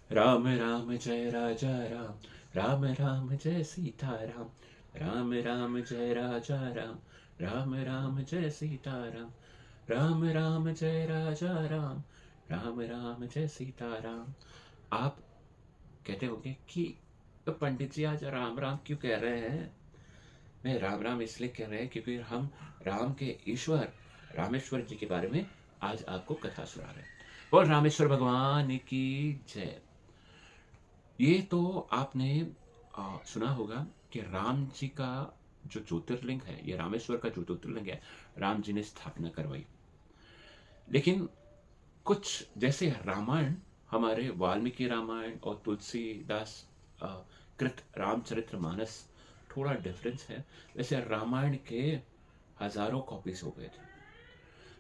राम राम जय राजा राम, राम राम जय सीता राम, राम राम जय राजा राम, राम राम जय सीता राम, राम राम जय राजा राम, राम राम जय सीता राम। आप कहते होंगे कि तो पंडित जी आज राम राम क्यों कह रहे हैं? मैं राम राम इसलिए कह रहे हैं क्योंकि हम राम के ईश्वर रामेश्वर जी के बारे में आज आपको कथा सुना रहे हैं। बोल रामेश्वर भगवान की जय। ये तो आपने सुना होगा कि राम जी का जो ज्योतिर्लिंग है, ये रामेश्वर का जो ज्योतिर्लिंग है, राम जी ने स्थापना करवाई। लेकिन कुछ जैसे रामायण, हमारे वाल्मीकि रामायण और तुलसीदास अ, कृत रामचरित्र मानस, थोड़ा डिफरेंस है। वैसे रामायण के हजारों कॉपीज हो गए थे।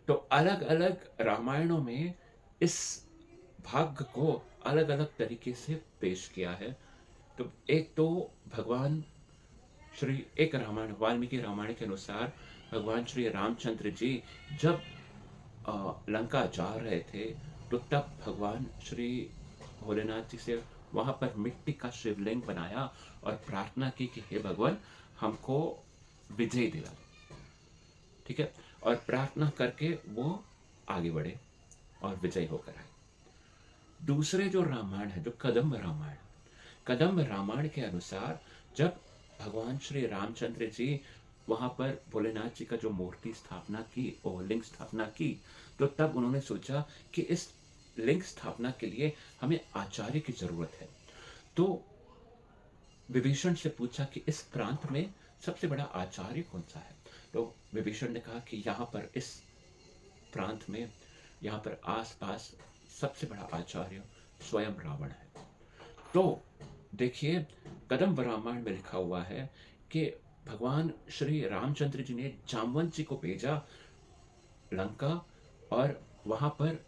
तो अलग अलग रामायणों में इस भाग्य को अलग अलग तरीके से पेश किया है। तो एक तो भगवान श्री, एक रामायण वाल्मीकि रामायण के अनुसार भगवान श्री रामचंद्र जी जब लंका जा रहे थे, तो तब भगवान श्री भोलेनाथ जी से वहां पर मिट्टी का शिवलिंग बनाया और प्रार्थना की कि हे भगवान, हमको विजय दिला। ठीक है। और प्रार्थना करके वो आगे बढ़े और विजय होकर आए। दूसरे जो रामायण है, जो कदम्ब रामायण, कदम्ब रामायण के अनुसार जब भगवान श्री रामचंद्र जी वहां पर भोलेनाथ जी का जो मूर्ति स्थापना की और लिंग स्थापना की, तो तब उन्होंने सोचा कि इस लिंग स्थापना के लिए हमें आचार्य की जरूरत है। तो विभीषण से पूछा कि इस प्रांत में सबसे बड़ा आचार्य कौन सा है। तो विभीषण ने कहा कि यहाँ पर इस प्रांत में, यहाँ पर आसपास सबसे बड़ा आचार्य स्वयं रावण है। तो देखिए, कदम्ब रामायण में लिखा हुआ है कि भगवान श्री रामचंद्र जी ने जामवंत जी को भेजा लंका, और वहां पर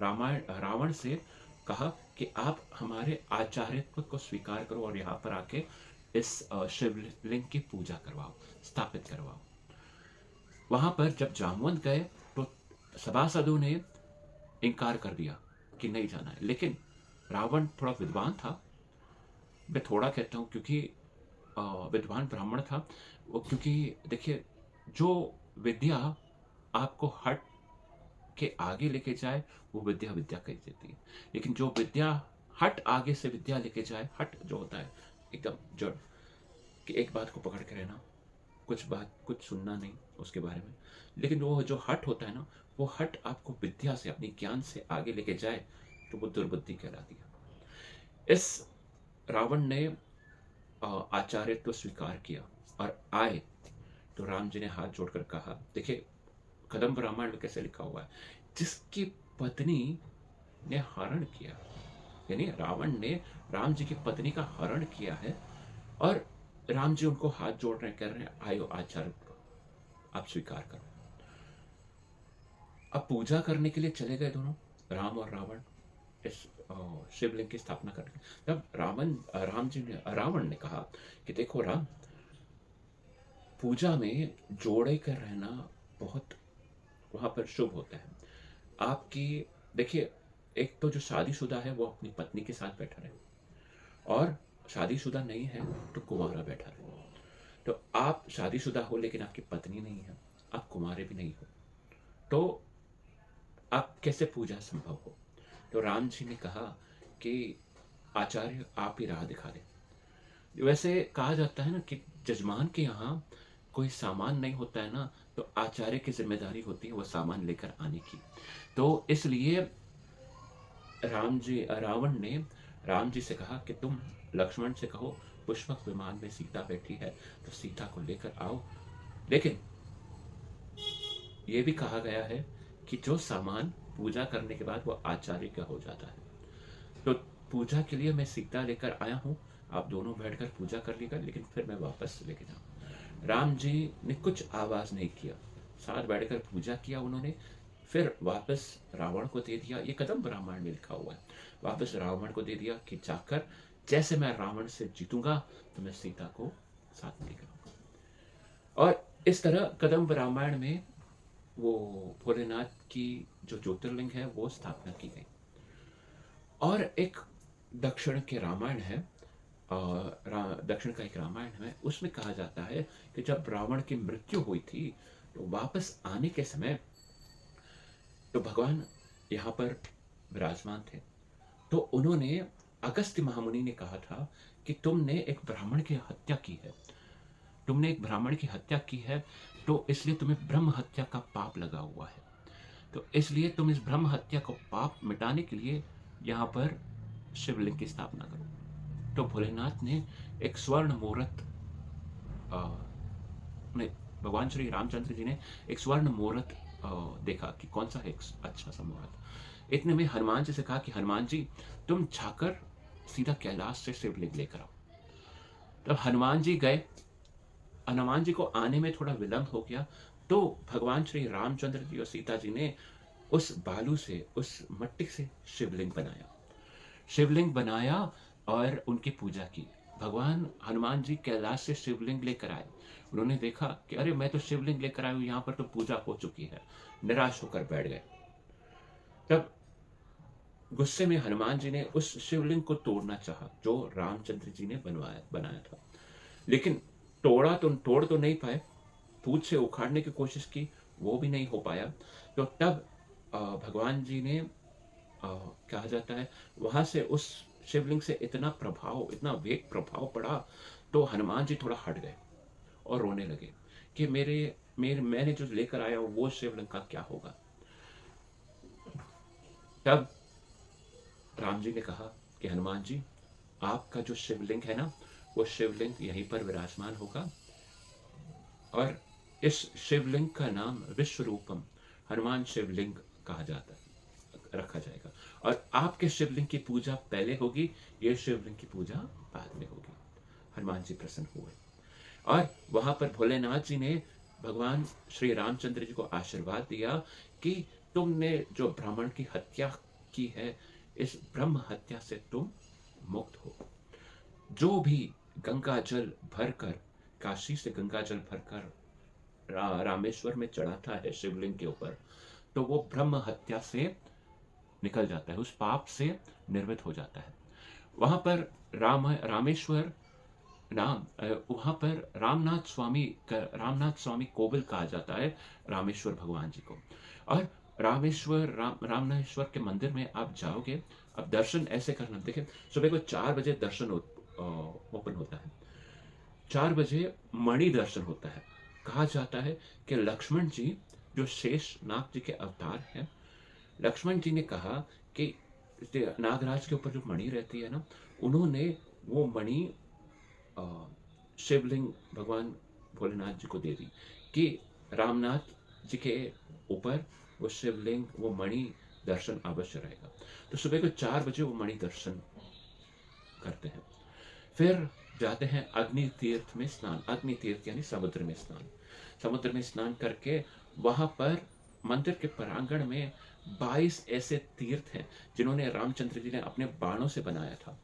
रामायण रावण से कहा कि आप हमारे आचार्यत्व को स्वीकार करो और यहाँ पर आके इस शिवलिंग की पूजा करवाओ, स्थापित करवाओ। वहां पर जब जामवंत गए तो सभासदों ने इनकार कर दिया कि नहीं जाना है। लेकिन रावण थोड़ा विद्वान था, मैं थोड़ा कहता हूँ क्योंकि विद्वान ब्राह्मण था वो। क्योंकि देखिए, जो विद्या आपको हट के आगे लेके जाए, वो विद्या विद्या कही जाती है। लेकिन जो विद्या हट आगे से विद्या लेके जाए, हट जो होता है एकदम जड़, कि एक बात को पकड़ के रहना, कुछ सुनना नहीं उसके बारे में। लेकिन वो जो हट होता है ना, वो हट आपको विद्या से, अपनी ज्ञान से आगे लेके जाए, तो वो दुर्बुद्धि कहलाती है। इस रावण ने आचार्यत्व स्वीकार किया और आए, तो राम जी ने हाथ जोड़कर कहा, देखिए कदम्ब रामायण में कैसे लिखा हुआ है, जिसकी पत्नी ने हरण किया, यानी रावण ने राम जी की पत्नी का हरण किया है, और राम जी उनको हाथ जोड़ रहे, कर रहे हैं आयो आचार्य आप स्वीकार करो। अब पूजा करने के लिए चले गए दोनों, राम और रावण, इस शिवलिंग की स्थापना करके। तब रावण ने कहा कि देखो राम, पूजा में जोड़े कर रहना बहुत वहां पर शुभ होता है। आपकी, देखिए, एक तो जो शादीशुदा है वो अपनी पत्नी के साथ बैठा रहे, और शादीशुदा नहीं है तो कुंवारा बैठा रहे। तो आप शादीशुदा हो लेकिन आपकी पत्नी नहीं है, आप कुंवारे भी नहीं हो, तो आप कैसे पूजा संभव हो? तो राम जी ने कहा कि आचार्य आप ही राह दिखा दे। वैसे कहा जाता है ना कि जजमान के यहाँ कोई सामान नहीं होता है ना, तो आचार्य की जिम्मेदारी होती है वो सामान लेकर आने की। तो इसलिए रावण ने राम जी से कहा कि तुम लक्ष्मण से कहो पुष्पक विमान में सीता बैठी है, तो सीता को लेकर आओ। लेकिन ये भी कहा गया है कि जो सामान पूजा करने के बाद वो आचार्य का हो जाता है। तो पूजा के लिए मैं सीता लेकर आया हूँ, आप दोनों बैठकर पूजा कर लीजिएगा, लेकिन फिर मैं वापस लेके जाऊँ। राम जी ने कुछ आवाज नहीं किया, साथ बैठकर पूजा किया उन्होंने, फिर वापस रावण को दे दिया। ये कदम्ब रामायण में लिखा हुआ है। वापस रावण को दे दिया कि जाकर जैसे मैं रावण से जीतूंगा तो मैं सीता को साथ में लेकर आऊंगा। और इस तरह कदम्ब रामायण में वो भोलेनाथ की जो ज्योतिर्लिंग है वो स्थापना की गई। और एक दक्षिण के रामायण है, दक्षिण का एक रामायण है, उसमें कहा जाता है कि जब रावण की मृत्यु हुई थी तो वापस आने के समय तो भगवान यहाँ पर विराजमान थे। तो उन्होंने, अगस्त्य महामुनि ने कहा था कि तुमने एक ब्राह्मण की हत्या की है, तुमने एक ब्राह्मण की हत्या की है, तो इसलिए तुम्हें ब्रह्म हत्या का पाप लगा हुआ है। तो इसलिए तुम इस ब्रह्म हत्या को पाप मिटाने के लिए यहाँ पर शिवलिंग की स्थापना करो। तो भोलेनाथ ने एक स्वर्ण मुहूर्त, नहीं, भगवान श्री रामचंद्र जी ने एक स्वर्ण मुहूर्त देखा कि कौन सा है एक अच्छा सा मुहूर्त। इतने में हनुमान जी से कहा कि हनुमान जी तुम जाकर सीधा कैलाश से शिवलिंग लेकर आओ। तब हनुमान जी गए। हनुमान जी को आने में थोड़ा विलंब हो गया, तो भगवान श्री रामचंद्र जी और सीता जी ने उस बालू से, उस मट्टी से शिवलिंग बनाया, शिवलिंग बनाया और उनकी पूजा की। भगवान हनुमान जी कैलाश से शिवलिंग लेकर आए। उन्होंने देखा कि अरे मैं तो शिवलिंग लेकर आया हूं, यहाँ पर तो पूजा हो चुकी है। निराश होकर बैठ गए। तब गुस्से में हनुमान जी ने उस शिवलिंग को तोड़ना चाहा जो रामचंद्र जी ने बनाया था, लेकिन तोड़ तो नहीं पाए। पूछ से उखाड़ने की कोशिश की, वो भी नहीं हो पाया। तो तब भगवान जी ने, कहा जाता है, वहां से उस शिवलिंग से इतना प्रभाव, इतना वेग प्रभाव पड़ा, तो हनुमान जी थोड़ा हट गए और रोने लगे कि मेरे मेरे मैंने जो लेकर आया हूं वो शिवलिंग का क्या होगा। तब राम जी ने कहा कि हनुमान जी, आपका जो शिवलिंग है ना, वो शिवलिंग यहीं पर विराजमान होगा और इस शिवलिंग का नाम विश्व रूपम हनुमान शिवलिंग कहा जाता है, रखा जाएगा। और आपके शिवलिंग की पूजा पहले होगी, ये शिवलिंग की पूजा बाद में होगी। हनुमान जी प्रसन्न हुए और वहां पर भोलेनाथ जी ने भगवान श्री रामचंद्र जी को आशीर्वाद दिया कि तुमने जो ब्राह्मण की हत्या की है, इस ब्रह्म हत्या से तुम मुक्त हो। जो भी गंगा जल भरकर, काशी से गंगा जल भरकर रामेश्वर में चढ़ाता है शिवलिंग के ऊपर, तो वो ब्रह्म हत्या से निकल जाता है, उस पाप से निर्मित हो जाता है। वहां पर रामेश्वर नाम, वहां पर रामनाथ स्वामी कोविल कहा जाता है रामेश्वर भगवान जी को। और रामेश्वर के मंदिर में आप जाओगे, अब दर्शन ऐसे करना, देखिए सुबह को 4 बजे दर्शन ओपन होता है, 4 बजे मणि दर्शन होता है। कहा जाता है कि लक्ष्मण जी जो शेष नाग जी के अवतार हैं, लक्ष्मण जी ने कहा कि नागराज के ऊपर जो मणि रहती है ना, उन्होंने वो मणि शिवलिंग भगवान भोलेनाथ जी को दे दी कि रामनाथ जी के ऊपर वो शिवलिंग, वो मणि दर्शन अवश्य रहेगा। तो सुबह को 4 बजे वो मणि दर्शन करते हैं। फिर जाते हैं अग्नि तीर्थ में स्नान। अग्नि तीर्थ यानी समुद्र में स्नान। समुद्र में स्नान करके वहां पर मंदिर के प्रांगण में 22 ऐसे तीर्थ हैं जिन्होंने रामचंद्र जी ने अपने बाणों से बनाया था।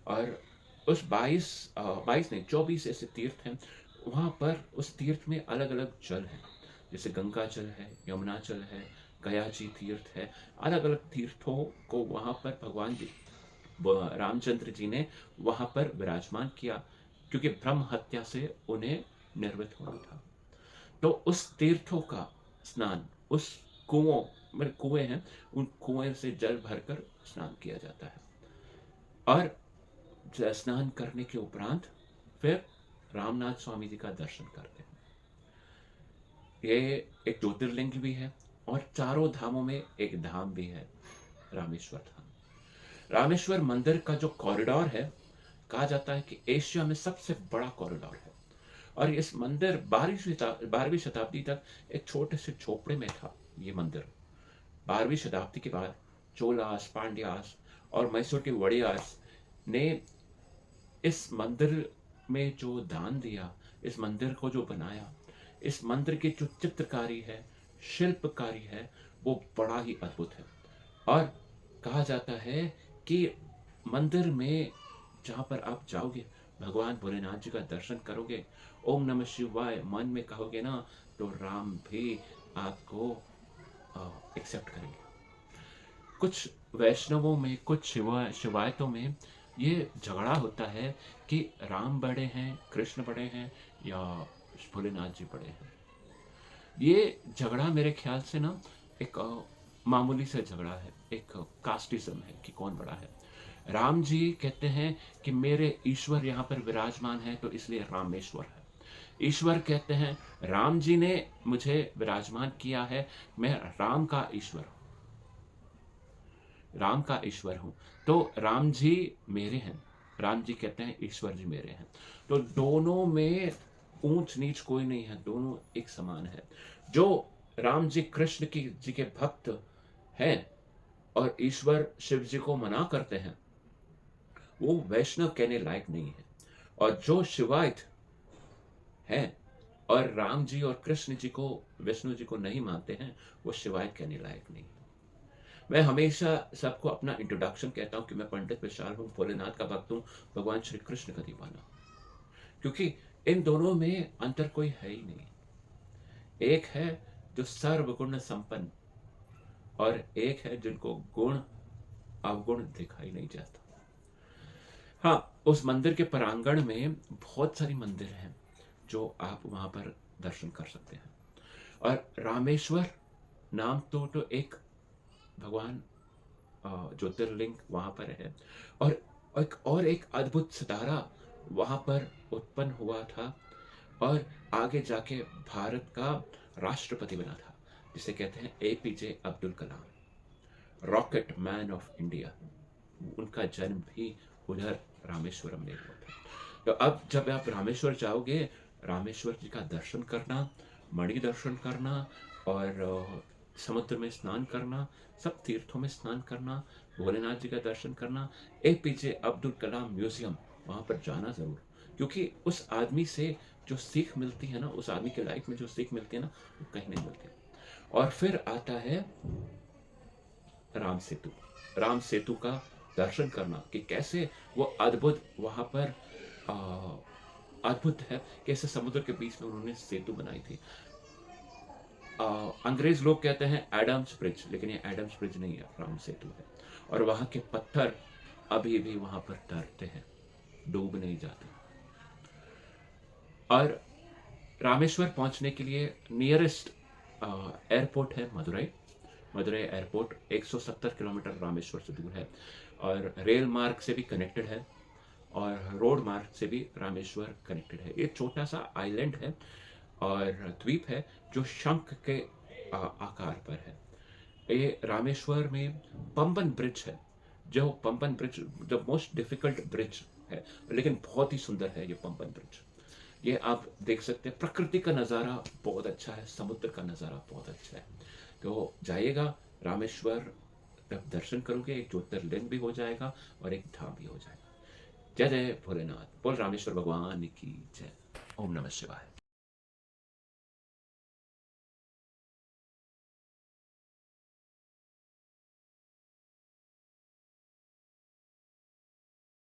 और उस 22 नहीं, 24 ऐसे तीर्थ हैं। वहां पर उस तीर्थ में अलग अलग जल है, जैसे गंगा जल है, यमुना जल है, गया जी तीर्थ है। अलग अलग तीर्थों को वहां पर भगवान जी, रामचंद्र जी ने वहां पर विराजमान किया, क्योंकि ब्रह्म हत्या से उन्हें निर्मित होना था। तो उस तीर्थों का स्नान, उस कुओं में, कुएं हैं, उन कुएं से जल भरकर स्नान किया जाता है। और स्नान करने के उपरांत फिर रामनाथ स्वामी जी का दर्शन करते हैं। ये एक ज्योतिर्लिंग भी है और चारों धामों में एक धाम भी है, रामेश्वर धाम। रामेश्वर मंदिर का जो कॉरिडोर है, कहा जाता है कि एशिया में सबसे बड़ा कॉरिडोर है। और इस मंदिर 12वीं शताब्दी तक एक छोटे से झोपड़े में था। ये मंदिर 12वीं शताब्दी के बाद चोलास, पांड्यास और मैसूर के वड़ियास ने इस मंदिर में जो दान दिया, इस मंदिर को जो बनाया, इस मंदिर की जो चित्रकारी है, शिल्पकारी है, वो बड़ा ही अद्भुत है। और कहा जाता है कि मंदिर में जहां पर आप जाओगे, भगवान भोलेनाथ जी का दर्शन करोगे, ओम नमः शिवाय मन में कहोगे ना, तो राम भी आपको एक्सेप्ट करेंगे। कुछ वैष्णवों में, कुछ शिवायतों में ये झगड़ा होता है कि राम बड़े हैं, कृष्ण बड़े हैं या भोलेनाथ जी बड़े हैं। ये झगड़ा मेरे ख्याल से ना एक मामूली सा झगड़ा है, एक कास्टिज्म है कि कौन बड़ा है। राम जी कहते हैं कि मेरे ईश्वर यहाँ पर विराजमान है तो इसलिए रामेश्वर है। ईश्वर कहते हैं राम जी ने मुझे विराजमान किया है, मैं राम का ईश्वर हूँ, राम का ईश्वर हूँ, तो राम जी मेरे हैं। राम जी कहते हैं ईश्वर जी मेरे हैं। तो दोनों में ऊंच नीच कोई नहीं है, दोनों एक समान है। जो राम जी कृष्ण की जी के भक्त हैं और ईश्वर शिव जी को मना करते हैं, वो वैष्णव कहने लायक नहीं है। और जो शिवायत है और राम जी और कृष्ण जी को, विष्णु जी को नहीं मानते हैं, वो शिवायत कहने लायक नहीं है। मैं हमेशा सबको अपना इंट्रोडक्शन कहता हूं कि मैं पंडित विशाल हूं, भोलेनाथ का भक्त हूं, भगवान श्री कृष्ण का दीवाना। क्योंकि इन दोनों में अंतर कोई है ही नहीं। एक है जो सर्वगुण संपन्न और एक है जिनको गुण अवगुण दिखाई नहीं जाता। हाँ, उस मंदिर के प्रांगण में बहुत सारी मंदिर हैं जो आप वहां पर दर्शन कर सकते हैं। और रामेश्वर नाम तो एक भगवान ज्योतिर्लिंग वहां पर है। और एक अद्भुत सितारा वहां पर उत्पन्न हुआ था और आगे जाके भारत का राष्ट्रपति बना था, जिसे कहते हैं APJ Abdul Kalam, rocket man of India. उनका जन्म भी उधर रामेश्वरम में हुआ था। तो अब जब आप रामेश्वर जाओगे, रामेश्वर जी का दर्शन करना, मणि दर्शन करना और समुद्र में स्नान करना, सब तीर्थों में स्नान करना, भोलेनाथ जी का दर्शन करना, एपीजे अब्दुल कलाम म्यूजियम, वहां पर जाना जरूर। क्योंकि उस आदमी से जो सीख मिलती है ना, उस आदमी के लाइफ में जो सीख मिलती है ना, वो कहीं नहीं मिलती। और फिर आता है राम सेतु। राम सेतु का दर्शन करना कि कैसे वो अद्भुत वहां पर अद्भुत है, कैसे समुद्र के बीच में उन्होंने सेतु बनाई थी। अंग्रेज लोग कहते हैं एडम्स ब्रिज, लेकिन ये एडम्स ब्रिज नहीं है, राम सेतु है। और वहां के पत्थर अभी भी वहां पर तैरते हैं, डूब नहीं जाते। और रामेश्वर पहुंचने के लिए नियरेस्ट एयरपोर्ट है मदुरई। मदुरई एयरपोर्ट 170 किलोमीटर रामेश्वर से दूर है और रेल मार्ग से भी कनेक्टेड है और रोड मार्ग से भी रामेश्वर कनेक्टेड है। ये छोटा सा आइलैंड है और द्वीप है जो शंख के आकार पर है। ये रामेश्वर में पंबन ब्रिज है, जो Pamban bridge the most difficult bridge है, लेकिन बहुत ही सुंदर है ये पंबन ब्रिज। ये आप देख सकते हैं, प्रकृति का नज़ारा बहुत अच्छा है, समुद्र का नज़ारा बहुत अच्छा है। तो जाइएगा रामेश्वर, तब दर्शन करोगे, एक ज्योतिर्लिंग भी हो जाएगा और एक धाम भी हो जाएगा। जय जय भोलेनाथ, बोल रामेश्वर भगवान की जय। ओम नमः शिवाय।